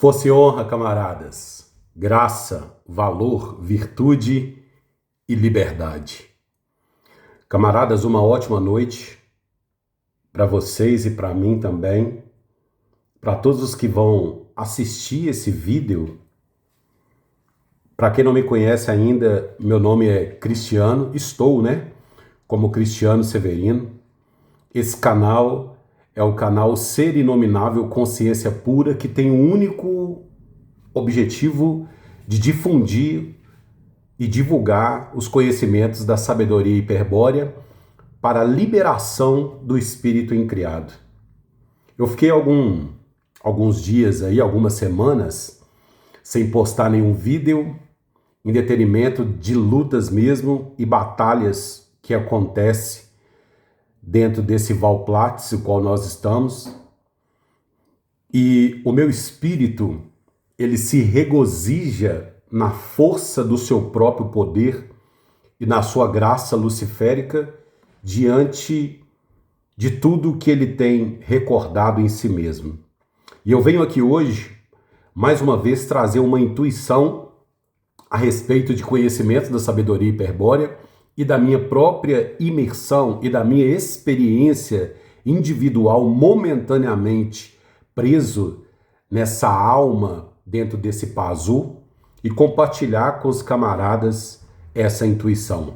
Fosse honra, camaradas, graça, valor, virtude e liberdade. Camaradas, uma ótima noite para vocês e para mim também, para todos os que vão assistir esse vídeo. Para quem não me conhece ainda, meu nome é Cristiano, como Cristiano Severino. Esse canal é o canal Ser Inominável Consciência Pura, que tem o único objetivo de difundir e divulgar os conhecimentos da sabedoria hiperbórea para a liberação do espírito incriado. Eu fiquei alguns dias aí, algumas semanas, sem postar nenhum vídeo, em detrimento de lutas mesmo e batalhas que acontecem dentro desse Valplatz, o qual nós estamos. E o meu espírito, ele se regozija na força do seu próprio poder e na sua graça luciférica diante de tudo que ele tem recordado em si mesmo. E eu venho aqui hoje, mais uma vez, trazer uma intuição a respeito de conhecimentos da sabedoria hiperbórea e da minha própria imersão e da minha experiência individual momentaneamente preso nessa alma dentro desse pazu e compartilhar com os camaradas essa intuição.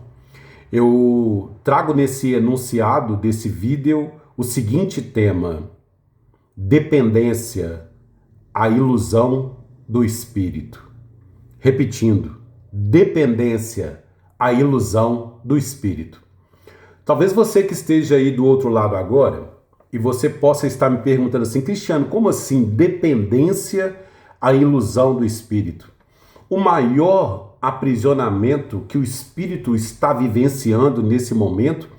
Eu trago nesse enunciado desse vídeo o seguinte tema: dependência, a ilusão do espírito. Repetindo, dependência, a ilusão do espírito. Talvez você que esteja aí do outro lado agora e você possa estar me perguntando assim: Cristiano, como assim dependência, a ilusão do espírito? O maior aprisionamento que o espírito está vivenciando nesse momento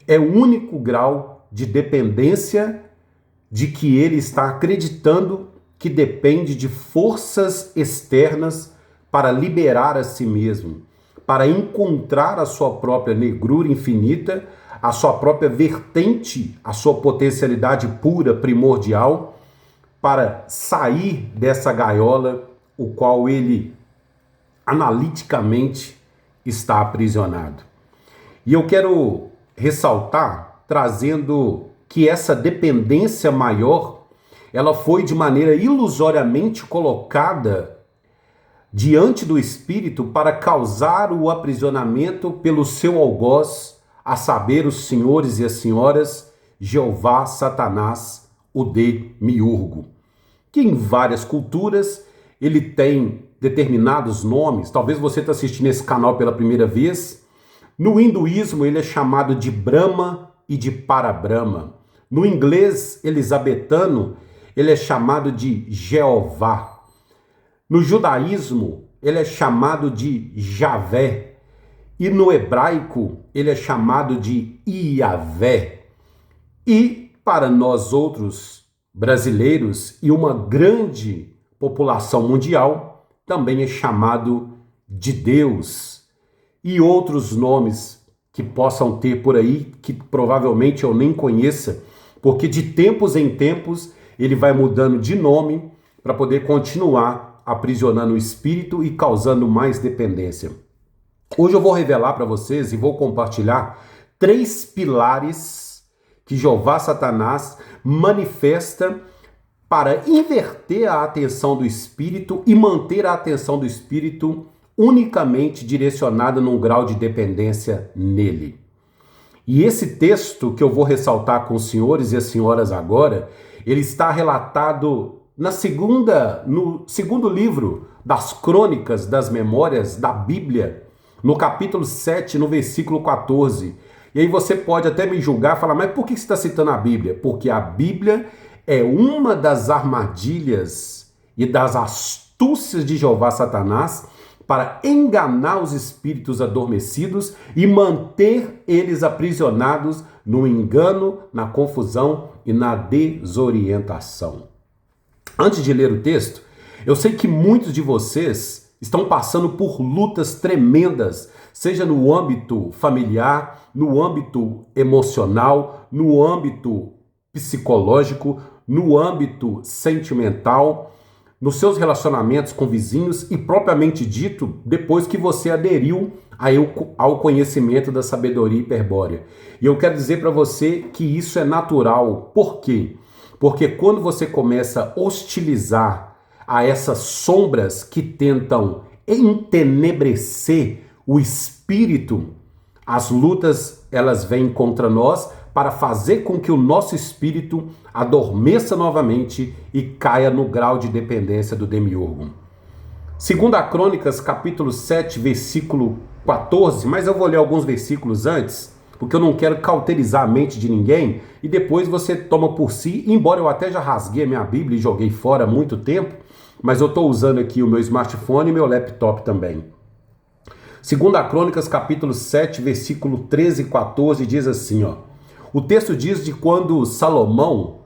é o único grau de dependência de que ele está acreditando que depende de forças externas para liberar a si mesmo, para encontrar a sua própria negrura infinita, a sua própria vertente, a sua potencialidade pura, primordial, para sair dessa gaiola, o qual ele analiticamente está aprisionado. E eu quero ressaltar, trazendo que essa dependência maior, ela foi de maneira ilusoriamente colocada diante do espírito para causar o aprisionamento pelo seu algoz, a saber, os senhores e as senhoras, Jeová, Satanás, o Demiurgo, que em várias culturas ele tem determinados nomes. Talvez você está assistindo esse canal pela primeira vez. No hinduísmo ele é chamado de Brahma e de Parabrahma. No inglês elisabetano ele é chamado de Jeová. No judaísmo, ele é chamado de Javé. E no hebraico, ele é chamado de Iavé. E para nós outros brasileiros e uma grande população mundial, também é chamado de Deus. E outros nomes que possam ter por aí, que provavelmente eu nem conheça, porque de tempos em tempos ele vai mudando de nome para poder continuar aprisionando o espírito e causando mais dependência. Hoje eu vou revelar para vocês e vou compartilhar 3 pilares que Jeová Satanás manifesta para inverter a atenção do espírito e manter a atenção do espírito unicamente direcionada num grau de dependência nele. E esse texto que eu vou ressaltar com os senhores e as senhoras agora, ele está relatado no segundo livro das Crônicas das Memórias da Bíblia, no capítulo 7, no versículo 14. E aí você pode até me julgar e falar, mas por que você está citando a Bíblia? Porque a Bíblia é uma das armadilhas e das astúcias de Jeová Satanás para enganar os espíritos adormecidos e manter eles aprisionados no engano, na confusão e na desorientação. Antes de ler o texto, eu sei que muitos de vocês estão passando por lutas tremendas, seja no âmbito familiar, no âmbito emocional, no âmbito psicológico, no âmbito sentimental, nos seus relacionamentos com vizinhos e, propriamente dito, depois que você aderiu ao conhecimento da sabedoria hiperbórea. E eu quero dizer para você que isso é natural. Por quê? Porque quando você começa a hostilizar a essas sombras que tentam entenebrecer o espírito, as lutas elas vêm contra nós para fazer com que o nosso espírito adormeça novamente e caia no grau de dependência do demiurgo. Segunda Crônicas, capítulo 7, versículo 14, mas eu vou ler alguns versículos antes, porque eu não quero cauterizar a mente de ninguém, e depois você toma por si, embora eu até já rasguei a minha Bíblia e joguei fora há muito tempo, mas eu estou usando aqui o meu smartphone e meu laptop também. Segunda Crônicas, capítulo 7, versículo 13 e 14, diz assim, ó. O texto diz de quando Salomão,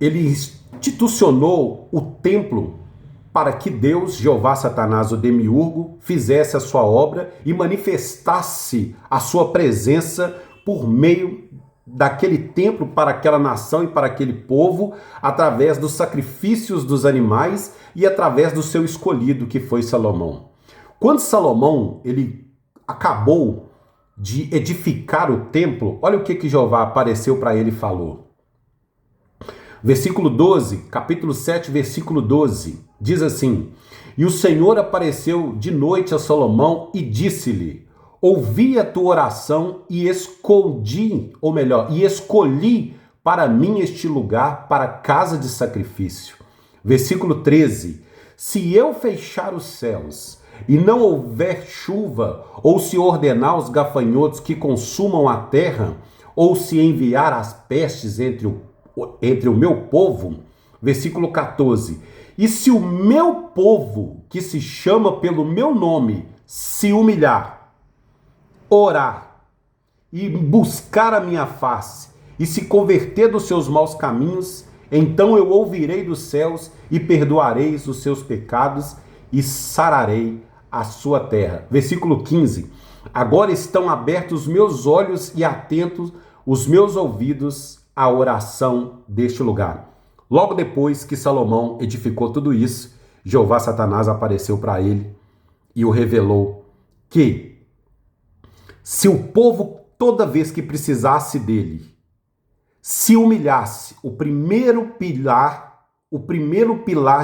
ele institucionou o templo para que Deus, Jeová Satanás, o demiurgo, fizesse a sua obra e manifestasse a sua presença por meio daquele templo para aquela nação e para aquele povo, através dos sacrifícios dos animais e através do seu escolhido, que foi Salomão. Quando Salomão ele acabou de edificar o templo, olha o que Jeová apareceu para ele e falou. Versículo 12, capítulo 7, versículo 12, diz assim: E o Senhor apareceu de noite a Salomão e disse-lhe: Ouvi a tua oração e escolhi para mim este lugar para casa de sacrifício. Versículo 13: Se eu fechar os céus e não houver chuva, ou se ordenar os gafanhotos que consumam a terra, ou se enviar as pestes entre o meu povo, versículo 14, e se o meu povo, que se chama pelo meu nome, se humilhar, orar e buscar a minha face, e se converter dos seus maus caminhos, então eu ouvirei dos céus e perdoarei os seus pecados e sararei a sua terra. Versículo 15, agora estão abertos os meus olhos e atentos os meus ouvidos à oração deste lugar. Logo depois que Salomão edificou tudo isso, Jeová Satanás apareceu para ele e o revelou que se o povo, toda vez que precisasse dele, se humilhasse, o primeiro pilar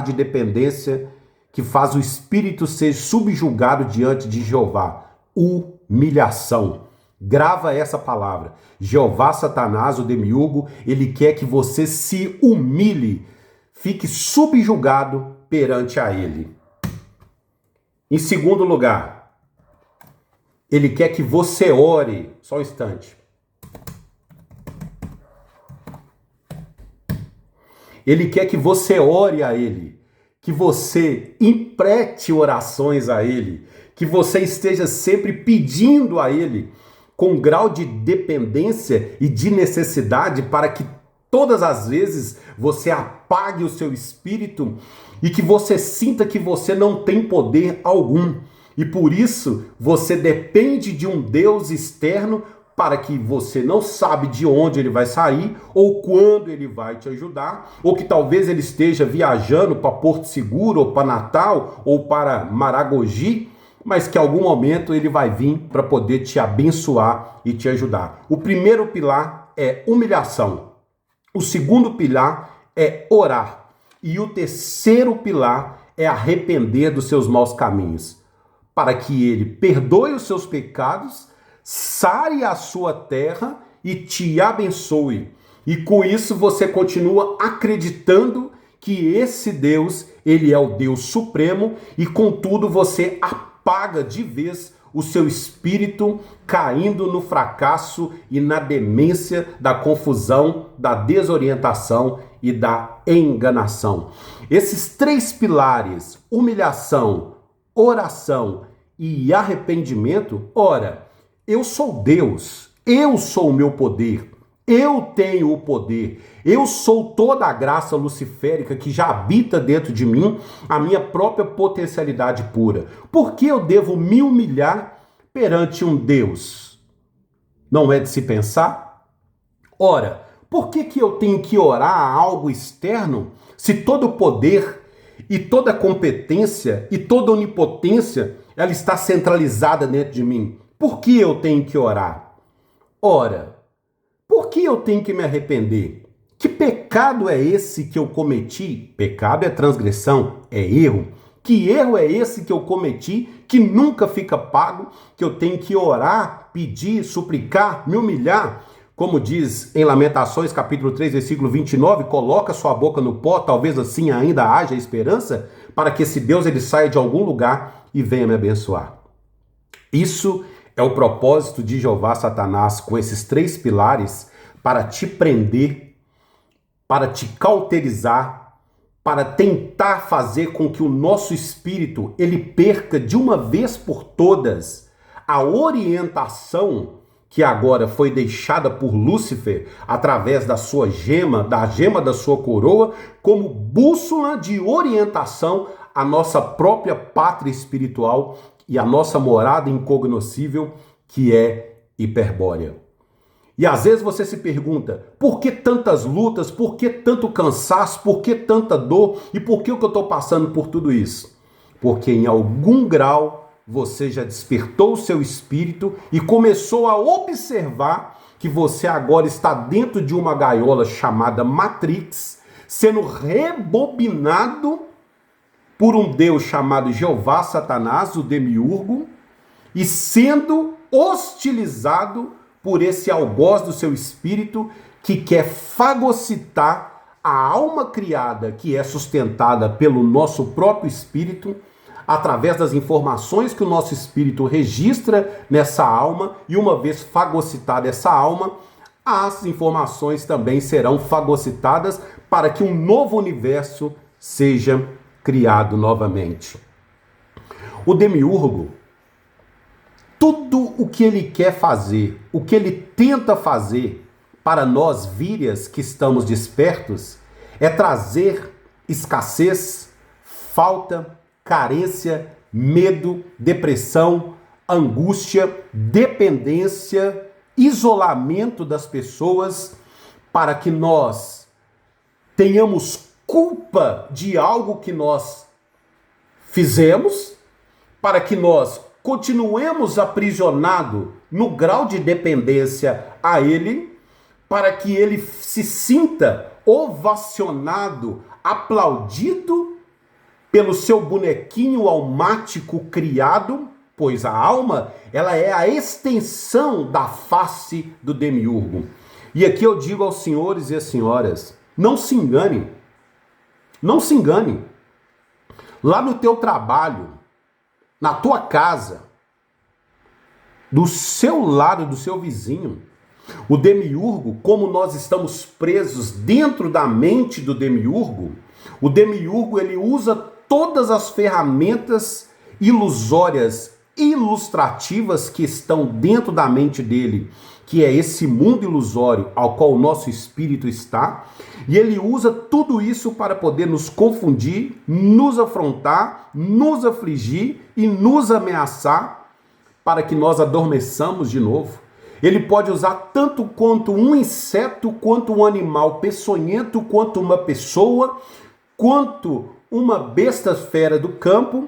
de dependência que faz o espírito ser subjugado diante de Jeová, humilhação. Grava essa palavra. Jeová Satanás, o demiurgo, ele quer que você se humilhe, fique subjugado perante a ele. Em segundo lugar, ele quer que você ore. Só um instante. Ele quer que você ore a ele, que você empreste orações a ele, que você esteja sempre pedindo a ele, com grau de dependência e de necessidade, para que todas as vezes você apague o seu espírito e que você sinta que você não tem poder algum. E por isso você depende de um Deus externo, para que você não sabe de onde ele vai sair, ou quando ele vai te ajudar, ou que talvez ele esteja viajando para Porto Seguro, ou para Natal, ou para Maragogi, mas que em algum momento ele vai vir para poder te abençoar e te ajudar. O primeiro pilar é humilhação. O segundo pilar é orar. E o terceiro pilar é arrepender dos seus maus caminhos, para que ele perdoe os seus pecados, sare a sua terra e te abençoe. E com isso você continua acreditando que esse Deus, ele é o Deus supremo, e contudo você apaga de vez o seu espírito, caindo no fracasso e na demência da confusão, da desorientação e da enganação. Esses três pilares, humilhação, oração e arrependimento, ora, eu sou Deus, eu sou o meu poder, eu tenho o poder, eu sou toda a graça luciférica que já habita dentro de mim, a minha própria potencialidade pura. Por que eu devo me humilhar perante um Deus? Não é de se pensar? Ora, Por que eu tenho que orar a algo externo se todo poder e toda competência e toda onipotência ela está centralizada dentro de mim? Por que eu tenho que orar? Ora, por que eu tenho que me arrepender? Que pecado é esse que eu cometi? Pecado é transgressão, é erro. Que erro é esse que eu cometi, que nunca fica pago, que eu tenho que orar, pedir, suplicar, me humilhar? Como diz em Lamentações, capítulo 3, versículo 29, coloca sua boca no pó, talvez assim ainda haja esperança, para que esse Deus ele saia de algum lugar e venha me abençoar. Isso é o propósito de Jeová Satanás com esses 3 pilares para te prender, para te cauterizar, para tentar fazer com que o nosso espírito ele perca de uma vez por todas a orientação que agora foi deixada por Lúcifer através da sua gema, da gema da sua coroa, como bússola de orientação à nossa própria pátria espiritual e à nossa morada incognoscível, que é Hiperbórea. E às vezes você se pergunta, por que tantas lutas, por que tanto cansaço, por que tanta dor e por que eu estou passando por tudo isso? Porque em algum grau você já despertou o seu espírito e começou a observar que você agora está dentro de uma gaiola chamada Matrix, sendo rebobinado por um Deus chamado Jeová Satanás, o Demiurgo, e sendo hostilizado por esse algoz do seu espírito que quer fagocitar a alma criada, que é sustentada pelo nosso próprio espírito, através das informações que o nosso espírito registra nessa alma, e uma vez fagocitada essa alma, as informações também serão fagocitadas para que um novo universo seja criado novamente. O Demiurgo, tudo o que ele quer fazer, o que ele tenta fazer para nós vírias que estamos despertos, é trazer escassez, falta, carência, medo, depressão, angústia, dependência, isolamento das pessoas, para que nós tenhamos culpa de algo que nós fizemos, para que nós continuemos aprisionados no grau de dependência a ele, para que ele se sinta ovacionado, aplaudido pelo seu bonequinho almático criado, pois a alma, ela é a extensão da face do Demiurgo. E aqui eu digo aos senhores e às senhoras, não se engane, não se engane. Lá no teu trabalho, na tua casa, do seu lado, do seu vizinho, o Demiurgo, como nós estamos presos dentro da mente do Demiurgo, o Demiurgo ele usa todas as ferramentas ilusórias, ilustrativas que estão dentro da mente dele, que é esse mundo ilusório ao qual o nosso espírito está, e ele usa tudo isso para poder nos confundir, nos afrontar, nos afligir e nos ameaçar para que nós adormeçamos de novo. Ele pode usar tanto quanto um inseto, quanto um animal peçonhento, quanto uma pessoa, quanto uma besta fera do campo,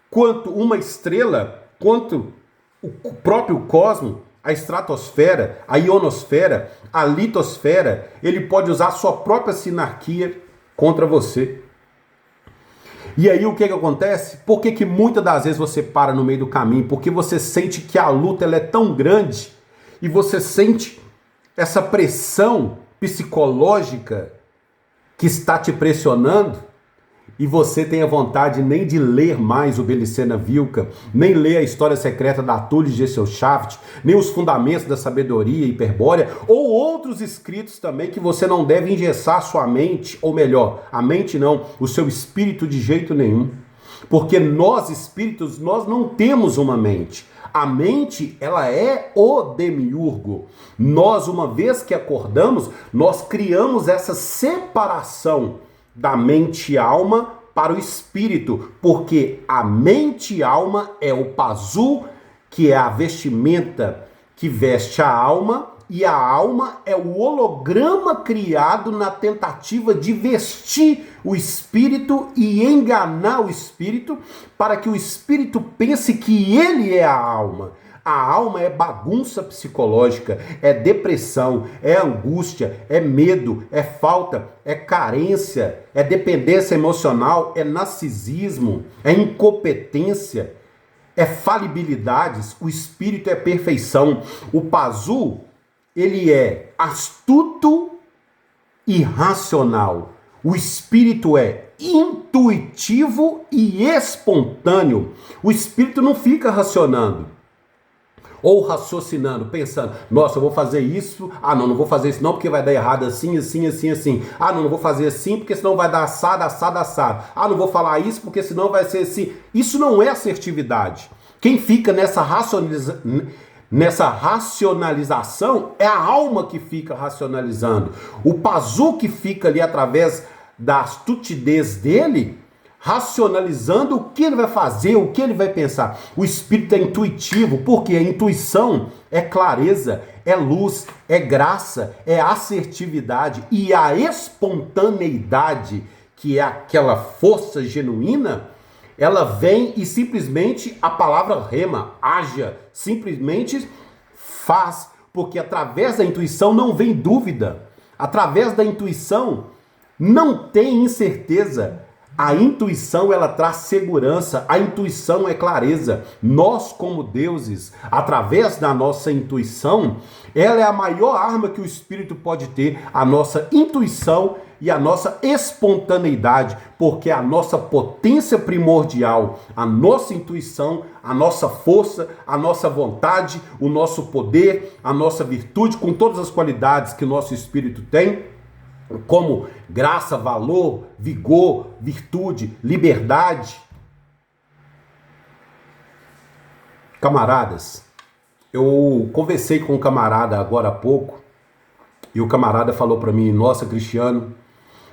quanto uma estrela, quanto o próprio cosmos, a estratosfera, a ionosfera, a litosfera. Ele pode usar a sua própria sinarquia contra você. E aí o que acontece? Por que muitas das vezes você para no meio do caminho? Porque você sente que a luta ela é tão grande e você sente essa pressão psicológica que está te pressionando, e você tem a vontade nem de ler mais o Belicena Vilca, nem ler a História Secreta da Tully Gesellschaft, nem os Fundamentos da Sabedoria Hiperbórea, ou outros escritos também que você não deve engessar a sua mente, ou melhor, a mente não, o seu espírito de jeito nenhum. Porque nós, espíritos, nós não temos uma mente. A mente, ela é o Demiurgo. Nós, uma vez que acordamos, nós criamos essa separação da mente e alma para o espírito, porque a mente e alma é o pazu, que é a vestimenta que veste a alma, e a alma é o holograma criado na tentativa de vestir o espírito e enganar o espírito para que o espírito pense que ele é a alma. A alma é bagunça psicológica, é depressão, é angústia, é medo, é falta, é carência, é dependência emocional, é narcisismo, é incompetência, é falibilidades. O espírito é perfeição. O Pazu, ele é astuto e racional. O espírito é intuitivo e espontâneo. O espírito não fica racionando ou raciocinando, pensando, nossa, eu vou fazer isso, não vou fazer isso não, porque vai dar errado assim, assim, assim, assim. Não vou fazer assim, porque senão vai dar assado, assado, assado. Não vou falar isso, porque senão vai ser assim. Isso não é assertividade. Quem fica nessa racionalização é a alma que fica racionalizando. O Pazu que fica ali através da astutidez dele, racionalizando o que ele vai fazer, o que ele vai pensar. O espírito é intuitivo, porque a intuição é clareza, é luz, é graça, é assertividade. E a espontaneidade, que é aquela força genuína, ela vem e simplesmente a palavra rema, haja, simplesmente faz, porque através da intuição não vem dúvida, através da intuição não tem incerteza. A intuição, ela traz segurança, a intuição é clareza. Nós, como deuses, através da nossa intuição, ela é a maior arma que o espírito pode ter, a nossa intuição e a nossa espontaneidade, porque a nossa potência primordial, a nossa intuição, a nossa força, a nossa vontade, o nosso poder, a nossa virtude, com todas as qualidades que o nosso espírito tem, como graça, valor, vigor, virtude, liberdade. Camaradas, eu conversei com um camarada agora há pouco e o camarada falou para mim, nossa, Cristiano,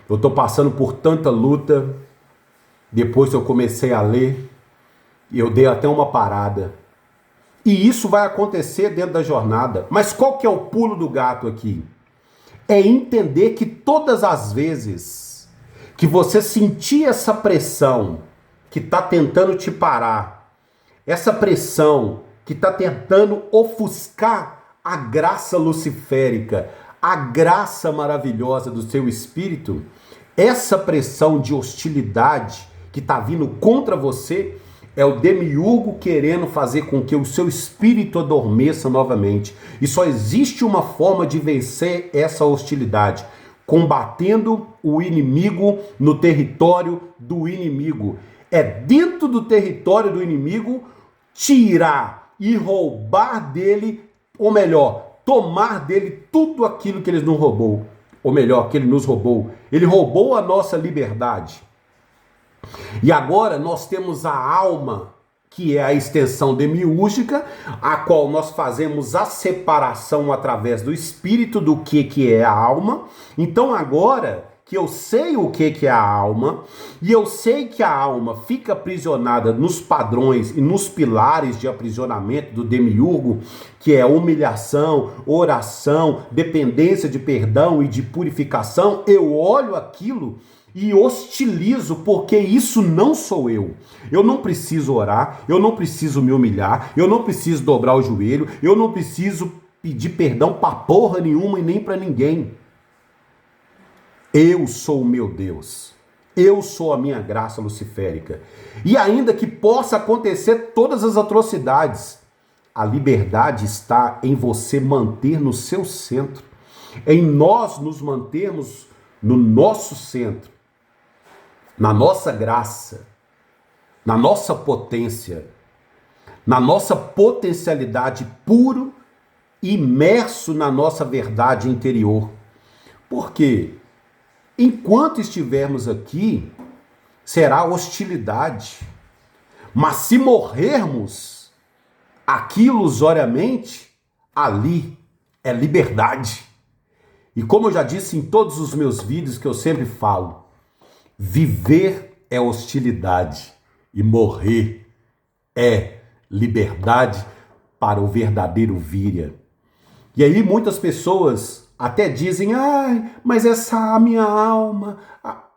eu tô passando por tanta luta, depois que eu comecei a ler, eu dei até uma parada. E isso vai acontecer dentro da jornada. Mas qual que é o pulo do gato aqui? É entender que todas as vezes que você sentir essa pressão que está tentando te parar, essa pressão que está tentando ofuscar a graça luciférica, a graça maravilhosa do seu espírito, essa pressão de hostilidade que está vindo contra você, é o demiurgo querendo fazer com que o seu espírito adormeça novamente. E só existe uma forma de vencer essa hostilidade: combatendo o inimigo no território do inimigo. É dentro do território do inimigo tirar e roubar dele, ou melhor, tomar dele tudo aquilo que ele não roubou. Ou melhor, que ele nos roubou. Ele roubou a nossa liberdade. E agora nós temos a alma, que é a extensão demiúrgica, a qual nós fazemos a separação através do espírito do que é a alma. Então agora que eu sei o que é a alma, e eu sei que a alma fica aprisionada nos padrões e nos pilares de aprisionamento do demiurgo, que é humilhação, oração, dependência de perdão e de purificação, eu olho aquilo e hostilizo, porque isso não sou eu. Eu não preciso orar, eu não preciso me humilhar, eu não preciso dobrar o joelho, eu não preciso pedir perdão pra porra nenhuma e nem pra ninguém. Eu sou o meu Deus. Eu sou a minha graça luciférica. E ainda que possa acontecer todas as atrocidades, a liberdade está em você manter no seu centro, em nós nos mantermos no nosso centro, na nossa graça, na nossa potência, na nossa potencialidade puro, imerso na nossa verdade interior. Porque enquanto estivermos aqui, será hostilidade. Mas se morrermos aqui ilusoriamente, ali é liberdade. E como eu já disse em todos os meus vídeos que eu sempre falo, viver é hostilidade e morrer é liberdade para o verdadeiro Víria. E aí muitas pessoas até dizem, ai, mas essa a minha alma.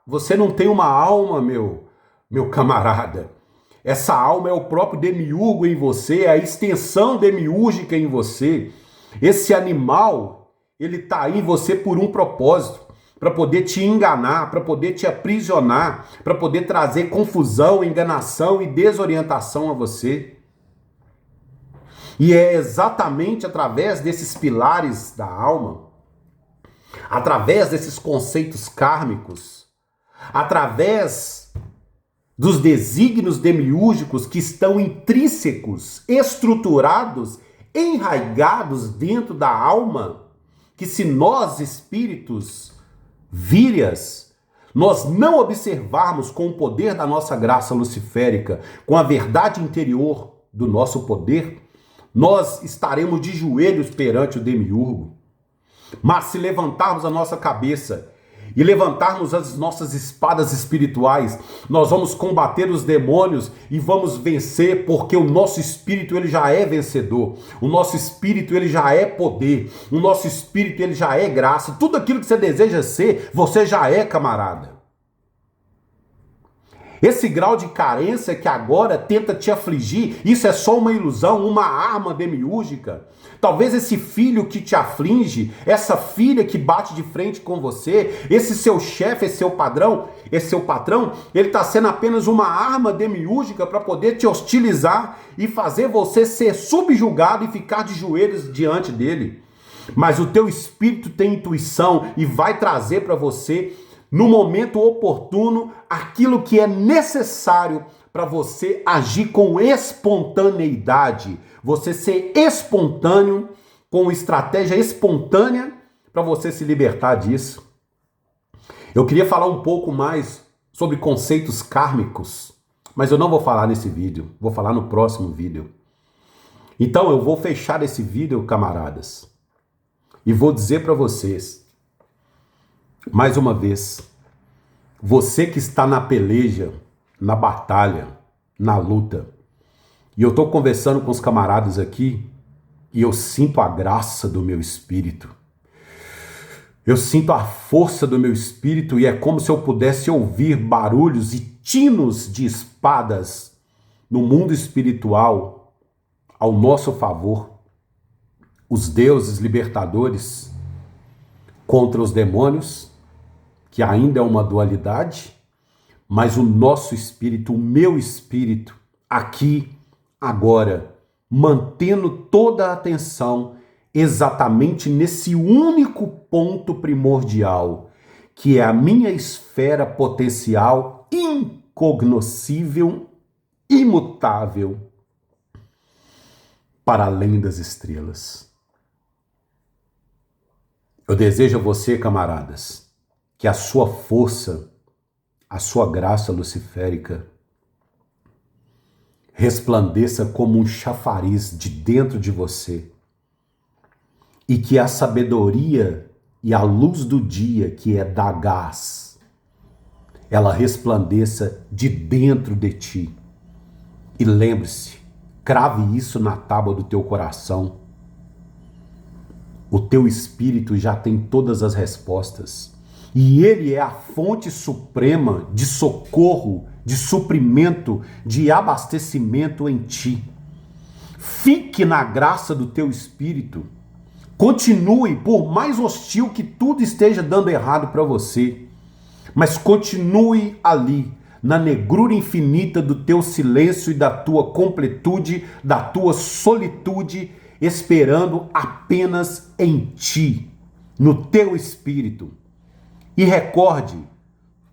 Você não tem uma alma, meu camarada. Essa alma é o próprio demiurgo em você, é a extensão demiúrgica em você. Esse animal, ele está aí em você por um propósito, para poder te enganar, para poder te aprisionar, para poder trazer confusão, enganação e desorientação a você. E é exatamente através desses pilares da alma, através desses conceitos kármicos, através dos desígnios demiúrgicos que estão intrínsecos, estruturados, enraigados dentro da alma, que se nós, espíritos vírias, nós não observarmos com o poder da nossa graça luciférica, com a verdade interior do nosso poder, nós estaremos de joelhos perante o demiurgo. Mas se levantarmos a nossa cabeça e levantarmos as nossas espadas espirituais, nós vamos combater os demônios e vamos vencer, porque o nosso espírito ele já é vencedor. O nosso espírito ele já é poder. O nosso espírito ele já é graça. Tudo aquilo que você deseja ser, você já é, camarada. Esse grau de carência que agora tenta te afligir, isso é só uma ilusão, uma arma demiúrgica. Talvez esse filho que te aflige, essa filha que bate de frente com você, esse seu chefe, esse seu patrão, ele está sendo apenas uma arma demiúrgica para poder te hostilizar e fazer você ser subjugado e ficar de joelhos diante dele. Mas o teu espírito tem intuição e vai trazer para você, no momento oportuno, aquilo que é necessário para você agir com espontaneidade, você ser espontâneo, com estratégia espontânea para você se libertar disso. Eu queria falar um pouco mais sobre conceitos kármicos, mas eu não vou falar nesse vídeo, vou falar no próximo vídeo. Então eu vou fechar esse vídeo, camaradas, e vou dizer para vocês, mais uma vez, você que está na peleja, na batalha, na luta, e eu estou conversando com os camaradas aqui, e eu sinto a graça do meu espírito. Eu sinto a força do meu espírito e é como se eu pudesse ouvir barulhos e tinos de espadas no mundo espiritual ao nosso favor. Os deuses libertadores contra os demônios, que ainda é uma dualidade, mas o nosso espírito, o meu espírito, aqui, agora, mantendo toda a atenção exatamente nesse único ponto primordial, que é a minha esfera potencial incognoscível, imutável, para além das estrelas. Eu desejo a você, camaradas, que a sua força, a sua graça luciférica resplandeça como um chafariz de dentro de você e que a sabedoria e a luz do dia, que é da gás, ela resplandeça de dentro de ti. E lembre-se, crave isso na tábua do teu coração. O teu espírito já tem todas as respostas. E ele é a fonte suprema de socorro, de suprimento, de abastecimento em ti. Fique na graça do teu espírito. Continue, por mais hostil que tudo esteja dando errado para você, mas continue ali, na negrura infinita do teu silêncio e da tua completude, da tua solitude, esperando apenas em ti, no teu espírito. E recorde,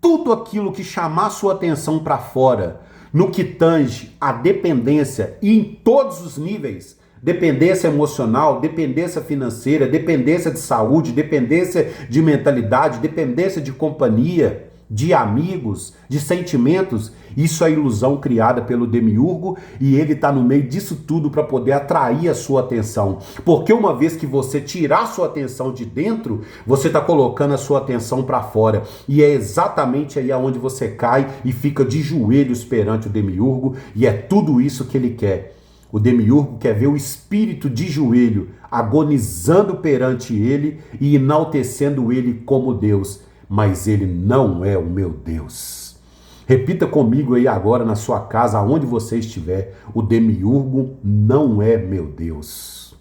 tudo aquilo que chamar sua atenção para fora, no que tange a dependência, e em todos os níveis, dependência emocional, dependência financeira, dependência de saúde, dependência de mentalidade, dependência de companhia, de amigos, de sentimentos, isso é ilusão criada pelo demiurgo e ele está no meio disso tudo para poder atrair a sua atenção. Porque uma vez que você tirar sua atenção de dentro, você está colocando a sua atenção para fora. E é exatamente aí aonde você cai e fica de joelhos perante o demiurgo e é tudo isso que ele quer. O demiurgo quer ver o espírito de joelho, agonizando perante ele e enaltecendo ele como Deus. Mas ele não é o meu Deus. Repita comigo aí agora na sua casa, aonde você estiver. O demiurgo não é meu Deus.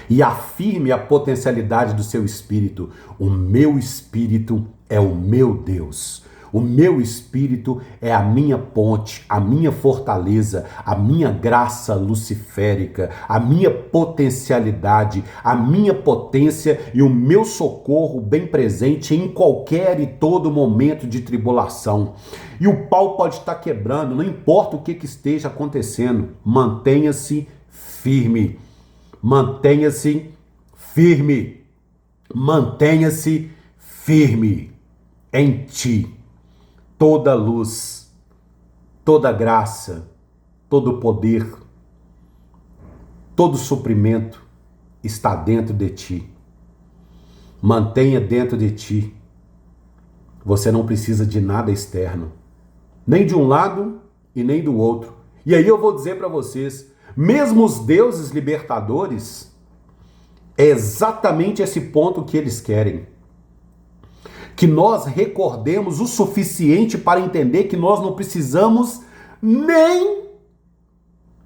E afirme a potencialidade do seu espírito. O meu espírito é o meu Deus. O meu espírito é a minha ponte, a minha fortaleza, a minha graça luciférica, a minha potencialidade, a minha potência e o meu socorro bem presente em qualquer e todo momento de tribulação. E o pau pode estar quebrando, não importa o que esteja acontecendo, mantenha-se firme. Mantenha-se firme. Mantenha-se firme em ti. Toda luz, toda graça, todo poder, todo suprimento está dentro de ti. Mantenha dentro de ti. Você não precisa de nada externo, nem de um lado e nem do outro. E aí eu vou dizer para vocês, mesmo os deuses libertadores, é exatamente esse ponto que eles querem. Que nós recordemos o suficiente para entender que nós não precisamos nem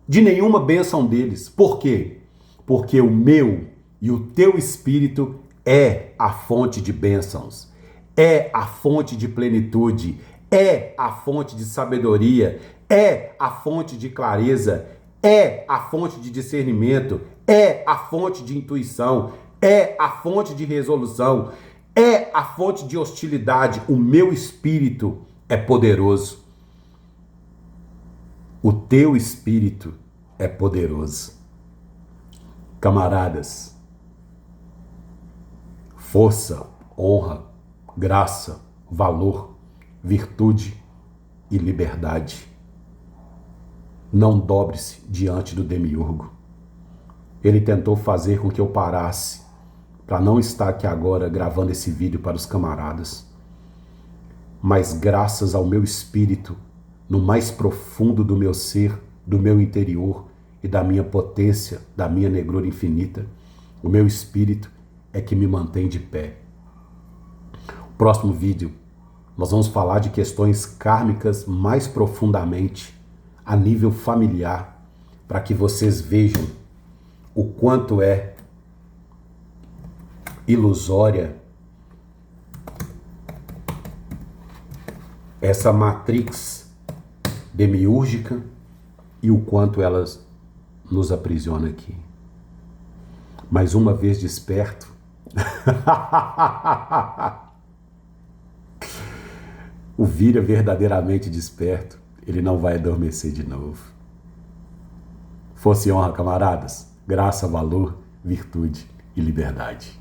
de nenhuma bênção deles. Por quê? Porque o meu e o teu espírito é a fonte de bênçãos, é a fonte de plenitude, é a fonte de sabedoria, é a fonte de clareza, é a fonte de discernimento, é a fonte de intuição, é a fonte de resolução, é a fonte de hostilidade. O meu espírito é poderoso. O teu espírito é poderoso. Camaradas, força, honra, graça, valor, virtude e liberdade. Não dobre-se diante do demiurgo. Ele tentou fazer com que eu parasse, para não estar aqui agora gravando esse vídeo para os camaradas. Mas graças ao meu espírito, no mais profundo do meu ser, do meu interior e da minha potência, da minha negrura infinita, o meu espírito é que me mantém de pé. No próximo vídeo, nós vamos falar de questões kármicas mais profundamente, a nível familiar, para que vocês vejam o quanto é ilusória essa matrix demiúrgica e o quanto elas nos aprisiona aqui. Mais uma vez desperto, o vira verdadeiramente desperto, ele não vai adormecer de novo. Força e honra, camaradas, graça, valor, virtude e liberdade.